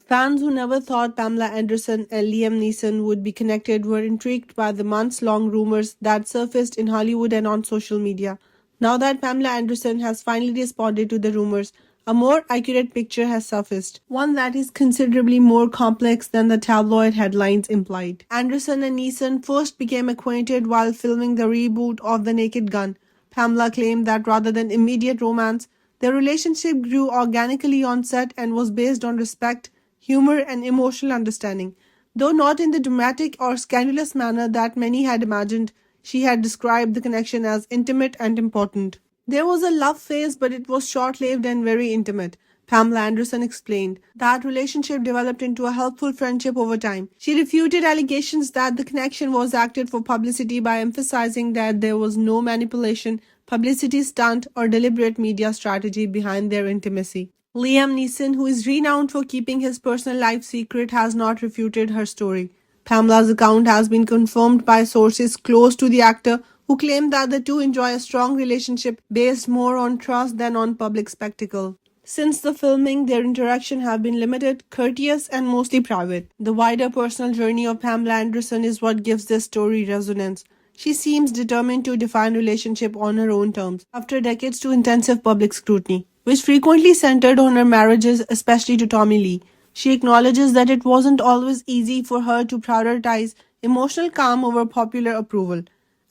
Fans who never thought Pamela Anderson and Liam Neeson would be connected were intrigued by the months-long rumors that surfaced in Hollywood and on social media. Now that Pamela Anderson has finally responded to the rumors, a more accurate picture has surfaced, one that is considerably more complex than the tabloid headlines implied. Anderson and Neeson first became acquainted while filming the reboot of The Naked Gun. Pamela claimed that rather than immediate romance, their relationship grew organically on set and was based on respect, humor, and emotional understanding. Though not in the dramatic or scandalous manner that many had imagined, she had described the connection as intimate and important. There was a love phase, but it was short lived and very intimate. Pamela Anderson explained that relationship developed into a helpful friendship over time. She refuted allegations that the connection was acted for publicity by emphasizing that there was no manipulation, publicity stunt, or deliberate media strategy behind their intimacy. Liam Neeson, who is renowned for keeping his personal life secret, has not refuted her story. Pamela's account has been confirmed by sources close to the actor who claim that the two enjoy a strong relationship based more on trust than on public spectacle. Since the filming, their interaction have been limited, courteous, and mostly private. The wider personal journey of Pamela Anderson is what gives this story resonance. She seems determined to define relationship on her own terms, after decades to intensive public scrutiny, which frequently centered on her marriages, especially to Tommy Lee. She acknowledges that it wasn't always easy for her to prioritize emotional calm over popular approval,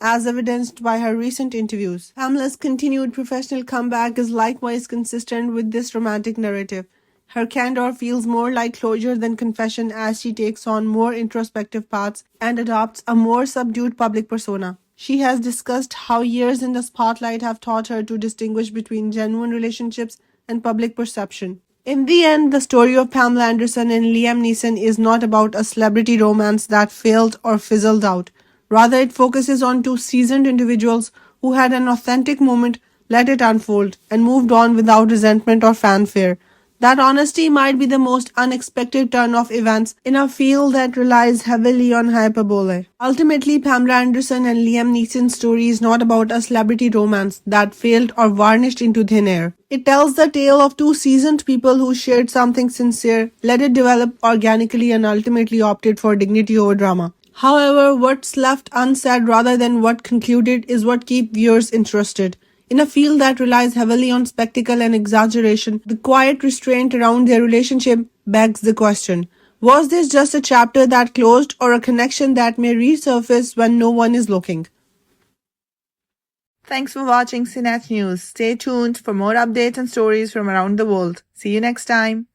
as evidenced by her recent interviews. Pamela's continued professional comeback is likewise consistent with this romantic narrative. Her candor feels more like closure than confession as she takes on more introspective paths and adopts a more subdued public persona. She has discussed how years in the spotlight have taught her to distinguish between genuine relationships and public perception. In the end, the story of Pamela Anderson and Liam Neeson is not about a celebrity romance that failed or fizzled out. Rather, it focuses on two seasoned individuals who had an authentic moment, let it unfold, and moved on without resentment or fanfare. That honesty might be the most unexpected turn of events in a field that relies heavily on hyperbole. Ultimately, Pamela Anderson and Liam Neeson's story is not about a celebrity romance that failed or vanished into thin air. It tells the tale of two seasoned people who shared something sincere, let it develop organically, and ultimately opted for dignity over drama. However, what's left unsaid rather than what concluded is what keeps viewers interested. In a field that relies heavily on spectacle and exaggeration, the quiet restraint around their relationship begs the question: was this just a chapter that closed or a connection that may resurface when no one is looking? Thanks for watching CNET News. Stay tuned for more updates and stories from around the world. See you next time.